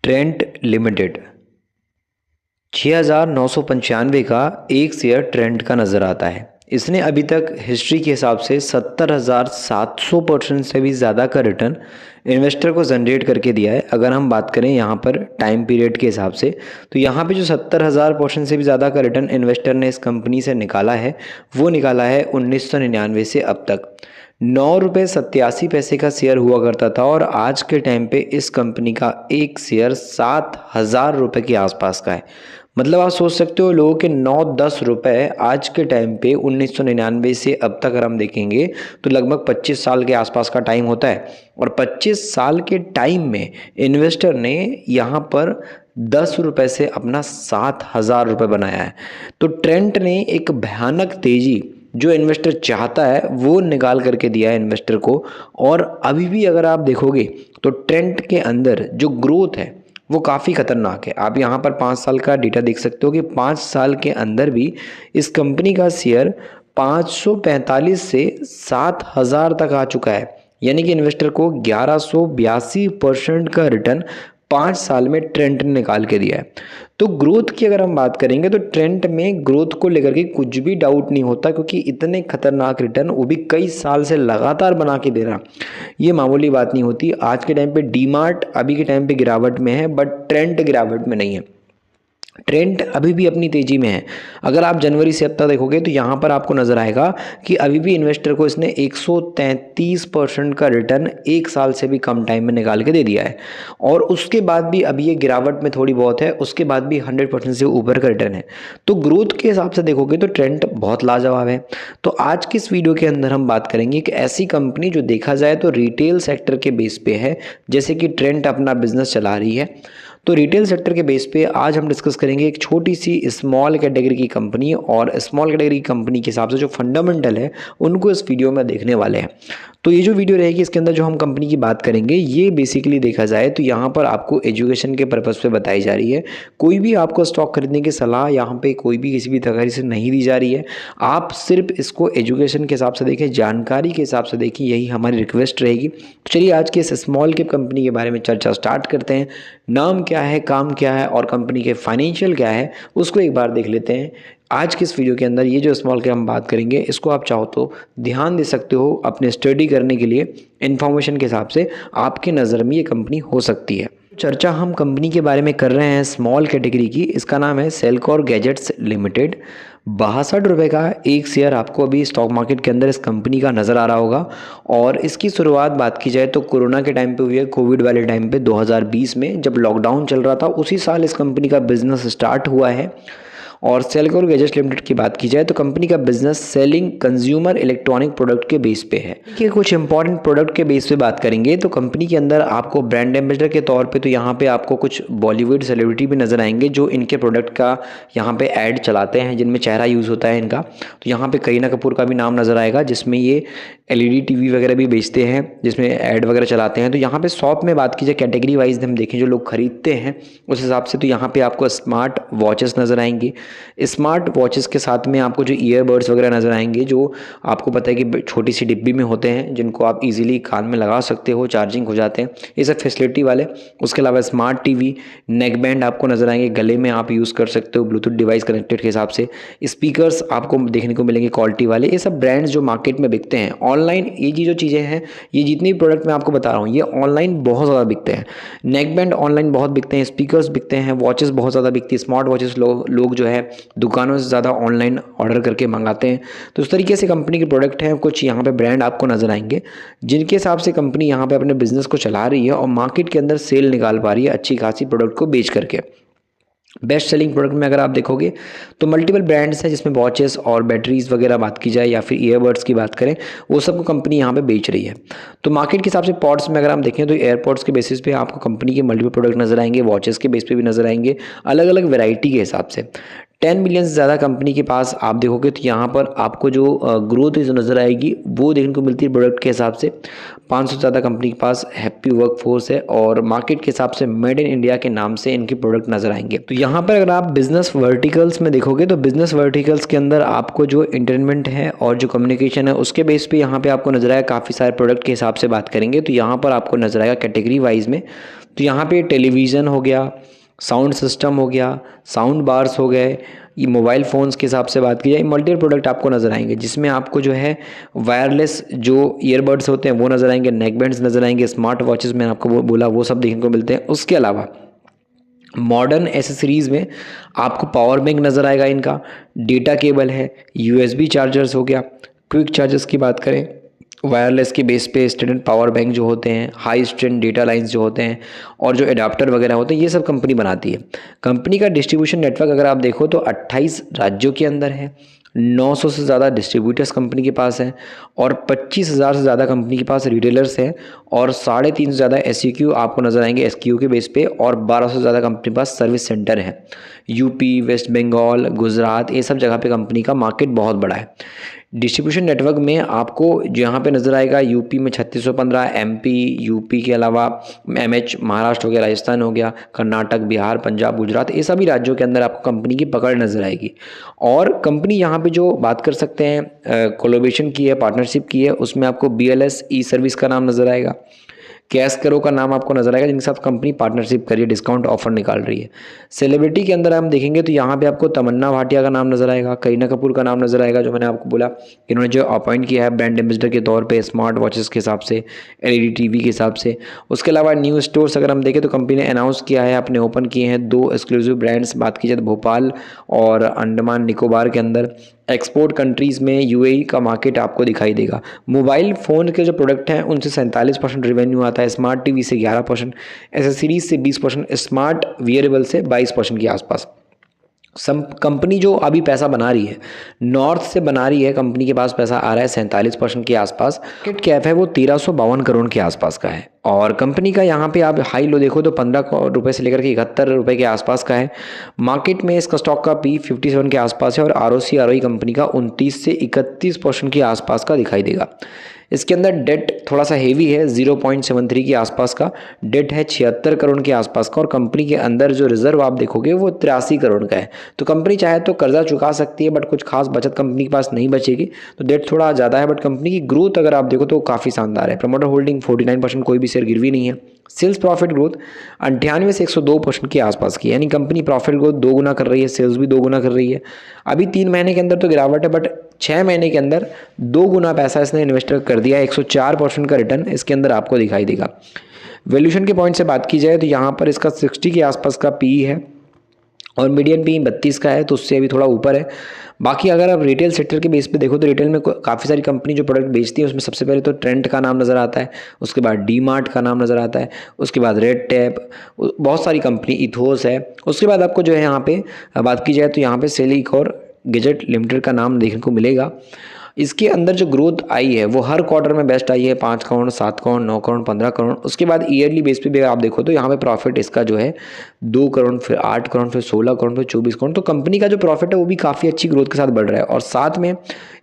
Trent limited 6,995 का एक share Trent का नज़र आता है। इसने अभी तक हिस्ट्री के हिसाब से 70,700% से भी ज़्यादा का रिटर्न इन्वेस्टर को जनरेट करके दिया है। अगर हम बात करें यहाँ पर टाइम पीरियड के हिसाब से, तो यहाँ पे जो 70,000% से भी ज़्यादा का रिटर्न इन्वेस्टर ने इस कंपनी से निकाला है, वो निकाला है 1999 से अब तक। 9 रुपये 87 पैसे का शेयर हुआ करता था और आज के टाइम पे इस कंपनी का एक शेयर 7,000 रुपये के आसपास का है। मतलब आप सोच सकते हो लोगों के 9-10 रुपए आज के टाइम पे 1999 से अब तक अगर हम देखेंगे तो लगभग 25 साल के आसपास का टाइम होता है। और 25 साल के टाइम में इन्वेस्टर ने यहाँ पर 10 रुपए से अपना 7,000 रुपये बनाया है। तो ट्रेंट ने एक भयानक तेजी जो इन्वेस्टर चाहता है वो निकाल करके दिया है इन्वेस्टर को। और अभी भी अगर आप देखोगे तो ट्रेंट के अंदर जो ग्रोथ है वो काफ़ी खतरनाक है। आप यहाँ पर 5 साल का डेटा देख सकते हो कि 5 साल के अंदर भी इस कंपनी का शेयर 545 से 7,000 तक आ चुका है। यानी कि इन्वेस्टर को 1182% का रिटर्न 5 साल में ट्रेंट ने निकाल के दिया है। तो ग्रोथ की अगर हम बात करेंगे तो ट्रेंट में ग्रोथ को लेकर के कुछ भी डाउट नहीं होता, क्योंकि इतने खतरनाक रिटर्न वो भी कई साल से लगातार बना के दे रहा, ये मामूली बात नहीं होती। आज के टाइम पे डीमार्ट अभी के टाइम पे गिरावट में है, बट ट्रेंट गिरावट में नहीं है। ट्रेंड अभी भी अपनी तेजी में है। अगर आप जनवरी से अब तक देखोगे तो यहाँ पर आपको नजर आएगा कि अभी भी इन्वेस्टर को इसने 133% का रिटर्न एक साल से भी कम टाइम में निकाल के दे दिया है। और उसके बाद भी अभी ये गिरावट में थोड़ी बहुत है, उसके बाद भी 100% से ऊपर का रिटर्न है। तो ग्रोथ के हिसाब से देखोगे तो ट्रेंड बहुत लाजवाब है। तो आज की इस वीडियो के अंदर हम बात करेंगे कि ऐसी कंपनी जो देखा जाए तो रिटेल सेक्टर के बेस पे है, जैसे कि ट्रेंड अपना बिजनेस चला रही है। तो रिटेल सेक्टर के बेस पे आज हम डिस्कस करेंगे एक छोटी सी स्मॉल कैटेगरी की कंपनी, और स्मॉल कैटेगरी की कंपनी के हिसाब से जो फंडामेंटल है उनको इस वीडियो में देखने वाले हैं। तो ये जो वीडियो रहेगी इसके अंदर जो हम कंपनी की बात करेंगे ये बेसिकली देखा जाए तो यहाँ पर आपको एजुकेशन के पर्पज़ पे बताई जा रही है। कोई भी आपको स्टॉक खरीदने की सलाह यहाँ पे कोई भी किसी भी तरह से नहीं दी जा रही है। आप सिर्फ इसको एजुकेशन के हिसाब से देखें, जानकारी के हिसाब से देखें, यही हमारी रिक्वेस्ट रहेगी। तो चलिए आज के इस स्मॉल कैप कंपनी के बारे में चर्चा स्टार्ट करते हैं। नाम क्या है, काम क्या है और कंपनी के फाइनेंशियल क्या है उसको एक बार देख लेते हैं। आज के इस वीडियो के अंदर ये जो स्मॉल कैप हम बात करेंगे इसको आप चाहो तो ध्यान दे सकते हो अपने स्टडी करने के लिए। इन्फॉर्मेशन के हिसाब से आपके नज़र में ये कंपनी हो सकती है। चर्चा हम कंपनी के बारे में कर रहे हैं स्मॉल कैटेगरी की। इसका नाम है सेल्कॉर गैजेट्स लिमिटेड। 62 रुपये का एक शेयर आपको अभी स्टॉक मार्केट के अंदर इस कंपनी का नज़र आ रहा होगा। और इसकी शुरुआत बात की जाए तो कोरोना के टाइम पे हुई है, कोविड वाले टाइम पे 2020 में जब लॉकडाउन चल रहा था उसी साल इस कंपनी का बिजनेस स्टार्ट हुआ है। और सेल्कॉर गैजेट्स लिमिटेड की बात की जाए तो कंपनी का business selling consumer electronic product के बेस पे है। कि कुछ इंपॉर्टेंट प्रोडक्ट के बेस पे बात करेंगे तो कंपनी के अंदर आपको ब्रांड एम्बेसडर के तौर पे तो यहाँ पे आपको कुछ बॉलीवुड सेलिब्रिटी भी नजर आएंगे जो इनके प्रोडक्ट का यहाँ पे ऐड चलाते हैं, जिनमें चेहरा यूज़ होता है इनका। तो यहाँ पे करीना कपूर का भी नाम नजर आएगा, जिसमें ये LED टीवी वगैरह भी बेचते हैं, जिसमें ऐड वगैरह चलाते हैं। तो यहाँ पे शॉप में बात की जाए कैटेगरी वाइज हम देखें जो लोग खरीदते हैं उस हिसाब से, तो यहाँ पे आपको स्मार्ट वॉचेस नजर आएंगी। स्मार्ट वॉचेस के साथ में आपको जो ईयरबड्स वगैरह नज़र आएंगे जो आपको पता है कि छोटी सी डिब्बी में होते हैं, जिनको आप इजीली कान में लगा सकते हो, चार्जिंग हो जाते हैं, ये सब फैसिलिटी वाले। उसके अलावा स्मार्ट टीवी, नेक बैंड आपको नज़र आएंगे, गले में आप यूज़ कर सकते हो ब्लूटूथ डिवाइस कनेक्टेड के हिसाब से। स्पीकर्स आपको देखने को मिलेंगे क्वालिटी वाले। ये सब ब्रांड्स जो मार्केट में बिकते हैं ऑनलाइन, ये जो चीज़ें हैं, ये जितनी भी प्रोडक्ट मैं आपको बता रहा हूँ ये ऑनलाइन बहुत ज़्यादा बिकते हैं। नेक बैंड ऑनलाइन बहुत बिकते हैं, स्पीकर्स बिकते हैं, वॉचेस बहुत ज़्यादा बिकती है। स्मार्ट वॉचेस लोग जो है दुकानों से ज़्यादा ऑनलाइन ऑर्डर करके मंगाते हैं। तो उस तरीके से कंपनी के प्रोडक्ट हैं। कुछ यहाँ पे ब्रांड आपको नजर आएंगे जिनके हिसाब से कंपनी यहाँ पे अपने बिजनेस को चला रही है और मार्केट के अंदर सेल निकाल पा रही है अच्छी खासी प्रोडक्ट को बेच करके। बेस्ट सेलिंग प्रोडक्ट में अगर आप देखोगे तो मल्टीपल ब्रांड्स हैं, जिसमें वॉचेस और बैटरीज वगैरह बात की जाए या फिर ईयरबड्स की बात करें, वो सबको कंपनी यहाँ पे बेच रही है। तो मार्केट के हिसाब से पॉड्स में अगर हम देखें तो एयरपॉड्स के बेसिस पे आपको कंपनी के मल्टीपल प्रोडक्ट नजर आएंगे, वॉचेस के बेस पे भी नजर आएंगे, अलग अलग वैरायटी के हिसाब से। 10 मिलियन से ज़्यादा कंपनी के पास आप देखोगे तो यहाँ पर आपको जो ग्रोथ जो नज़र आएगी वो देखने को मिलती है प्रोडक्ट के हिसाब से। 500 से ज़्यादा कंपनी के पास हैप्पी वर्क फोर्स है और मार्केट के हिसाब से मेड इन इंडिया के नाम से इनके प्रोडक्ट नज़र आएंगे। तो यहाँ पर अगर आप बिजनेस वर्टिकल्स में देखोगे तो बिजनेस वर्टिकल्स के अंदर आपको जो एंटरटेनमेंट है और जो कम्युनिकेशन है उसके बेस पे यहाँ पे आपको नजर आएगा काफ़ी सारे प्रोडक्ट के हिसाब से बात करेंगे तो यहाँ पर आपको नजर आएगा कैटेगरी वाइज में तो यहाँ पे टेलीविज़न हो गया, साउंड सिस्टम हो गया, साउंड बार्स हो गए, ये मोबाइल फ़ोन्स के हिसाब से बात की जाए मल्टीपल प्रोडक्ट आपको नज़र आएंगे, जिसमें आपको जो है वायरलेस जो ईयरबड्स होते हैं वो नज़र आएंगे, नेक बैंड्स नज़र आएंगे, स्मार्ट वॉचेस मैंने आपको बोला वो सब देखने को मिलते हैं। उसके अलावा मॉडर्न एसेसरीज़ में आपको पावर बैंक नज़र आएगा, इनका डेटा केबल है, यूएसबी चार्जर्स हो गया, क्विक चार्जर्स की बात करें वायरलेस के बेस पे स्टैंडर्ड पावर बैंक जो होते हैं, हाई स्ट्रेंथ डेटा लाइंस जो होते हैं और जो एडाप्टर वगैरह होते हैं, ये सब कंपनी बनाती है। कंपनी का डिस्ट्रीब्यूशन नेटवर्क अगर आप देखो तो 28 राज्यों के अंदर है, 900 से ज़्यादा डिस्ट्रीब्यूटर्स कंपनी के पास हैं और 25,000 से ज़्यादा कंपनी के पास रिटेलर्स हैं और 350 से ज़्यादा SEQ आपको नज़र आएंगे SKU के बेस पे और 1200 से ज़्यादा कंपनी के पास सर्विस सेंटर है। यूपी, वेस्ट बंगाल, गुजरात, ये सब जगह पे कंपनी का मार्केट बहुत बड़ा है। डिस्ट्रीब्यूशन नेटवर्क में आपको यहाँ पे नज़र आएगा यूपी में 3615, MP, यूपी के अलावा MH महाराष्ट्र हो गया, राजस्थान हो गया, कर्नाटक, बिहार, पंजाब, गुजरात, ये सभी राज्यों के अंदर आपको कंपनी की पकड़ नज़र आएगी। और कंपनी यहाँ पे जो बात कर सकते हैं कोलैबोरेशन की है, पार्टनरशिप की है, उसमें आपको BLS ई सर्विस का नाम नज़र आएगा, कैश करो का नाम आपको नजर आएगा, जिनके साथ कंपनी पार्टनरशिप कर रही है, डिस्काउंट ऑफर निकाल रही है। सेलिब्रिटी के अंदर हम देखेंगे तो यहाँ पे आपको तमन्ना भाटिया का नाम नजर आएगा, करीना कपूर का नाम नजर आएगा, जो मैंने आपको बोला इन्होंने जो अपॉइंट किया है ब्रांड एम्बेसडर के तौर पे स्मार्ट वॉचेस के हिसाब से, LED TV के हिसाब से। उसके अलावा न्यू स्टोर्स अगर हम देखें तो कंपनी ने अनाउंस किया है, अपने ओपन किए हैं 2 एक्सक्लूसिव ब्रांड्स, बात की जाए तो भोपाल और अंडमान निकोबार के अंदर। एक्सपोर्ट कंट्रीज़ में UAE का मार्केट आपको दिखाई देगा। मोबाइल फ़ोन के जो प्रोडक्ट हैं उनसे 47% रेवेन्यू आता है, स्मार्ट टीवी से 11%, एसेसरीज से 20%, स्मार्ट वियरेबल से 22% के आसपास। कंपनी जो अभी पैसा बना रही है नॉर्थ से बना रही है, कंपनी के पास पैसा आ रहा है 47% के आसपास। मार्केट कैप है वो 1352 करोड़ के आसपास का है और कंपनी का यहाँ पे आप हाई लो देखो तो 15 रुपये से लेकर के 71 रुपये के आसपास का है। मार्केट में इसका स्टॉक का P57 के आसपास है और ROC कंपनी का 29 से 31% के आसपास का दिखाई देगा। इसके अंदर डेट थोड़ा सा हेवी है, 0.73 के आसपास का डेट है, 76 करोड़ के आसपास का, और कंपनी के अंदर जो रिजर्व आप देखोगे वो 83 करोड़ का है। तो कंपनी चाहे तो कर्जा चुका सकती है, बट कुछ खास बचत कंपनी के पास नहीं बचेगी, तो डेट थोड़ा ज़्यादा है, बट कंपनी की ग्रोथ अगर आप देखो तो काफ़ी शानदार है। प्रमोटर होल्डिंग 49%, कोई भी शेयर गिरवी नहीं है। सेल्स प्रॉफिट ग्रोथ 98 से 102% के आसपास की, यानी कंपनी प्रॉफिट ग्रोथ 2 गुना कर रही है, सेल्स भी 2 गुना कर रही है। अभी 3 महीने के अंदर तो गिरावट है, बट 6 महीने के अंदर 2 गुना पैसा इसने इन्वेस्टर कर दिया, 104% का रिटर्न इसके अंदर आपको दिखाई देगा। वैल्यूएशन के पॉइंट से बात की जाए तो यहाँ पर इसका 60 के आसपास का PE है और मीडियन PE 32 का है, तो उससे अभी थोड़ा ऊपर है। बाकी अगर आप रिटेल सेक्टर के बेस पे देखो तो रिटेल में काफ़ी सारी कंपनी जो प्रोडक्ट बेचती है उसमें सबसे पहले तो ट्रेंट का नाम नज़र आता है, उसके बाद DMart का नाम नज़र आता है, उसके बाद रेड टैप, बहुत सारी कंपनी, इथोस है। उसके बाद आपको जो है यहाँ पे बात की जाए तो यहाँ पे सेलिक और गैजेट लिमिटेड का नाम देखने को मिलेगा। इसके अंदर जो ग्रोथ आई है वो हर क्वार्टर में बेस्ट आई है, 5 करोड़, 7 करोड़, 9 करोड़, 15 करोड़। उसके बाद ईयरली बेस पे भी आप देखो तो यहाँ पे प्रॉफिट इसका जो है 2 करोड़, फिर 8 करोड़, फिर 16 करोड़, फिर 24 करोड़। तो कंपनी का जो प्रॉफिट है वो भी काफ़ी अच्छी ग्रोथ के साथ बढ़ रहा है और साथ में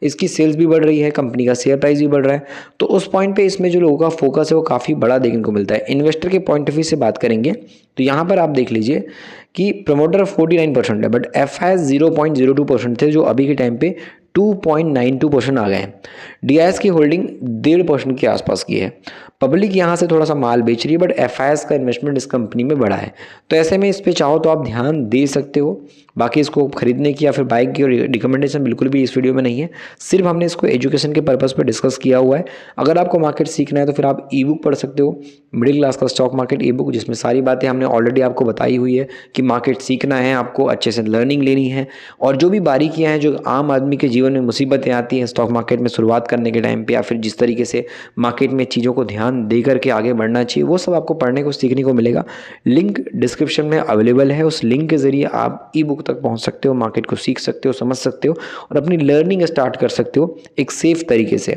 इसकी सेल्स भी बढ़ रही है, कंपनी का शेयर प्राइस भी बढ़ रहा है। तो उस पॉइंट पे इसमें जो लोगों का फोकस है वो काफ़ी बड़ा देखने को मिलता है। इन्वेस्टर के पॉइंट ऑफ व्यू से बात करेंगे तो यहाँ पर आप देख लीजिए कि प्रमोटर 49% है, बट FIs 0.02% थे, जो अभी के टाइम पे 2.92% आ गए हैं। DIS की होल्डिंग 1.5% के आसपास की है। पब्लिक यहाँ से थोड़ा सा माल बेच रही है, बट FIs का इन्वेस्टमेंट इस कंपनी में बढ़ा है, तो ऐसे में इस पे चाहो तो आप ध्यान दे सकते हो। बाकी इसको खरीदने की या फिर बाइक की रिकमेंडेशन बिल्कुल भी इस वीडियो में नहीं है, सिर्फ हमने इसको एजुकेशन के पर्पज़ पे डिस्कस किया हुआ है। अगर आपको मार्केट सीखना है तो फिर आप ई बुक पढ़ सकते हो, मिडिल क्लास का स्टॉक मार्केट ई बुक, जिसमें सारी बातें हमने ऑलरेडी आपको बताई हुई है कि मार्केट सीखना है, आपको अच्छे से लर्निंग लेनी है और जो भी बारीकियाँ हैं, जो आम आदमी के जीवन में मुसीबतें आती हैं स्टॉक मार्केट में शुरुआत करने के टाइम पे, या फिर जिस तरीके से मार्केट में चीज़ों को ध्यान दे करके आगे बढ़ना चाहिए, वो सब आपको पढ़ने को सीखने को मिलेगा। लिंक डिस्क्रिप्शन में अवेलेबल है, उस लिंक के ज़रिए आप ई बुक तक पहुँच सकते हो, मार्केट को सीख सकते हो, समझ सकते हो और अपनी लर्निंग स्टार्ट कर सकते हो एक सेफ तरीके से।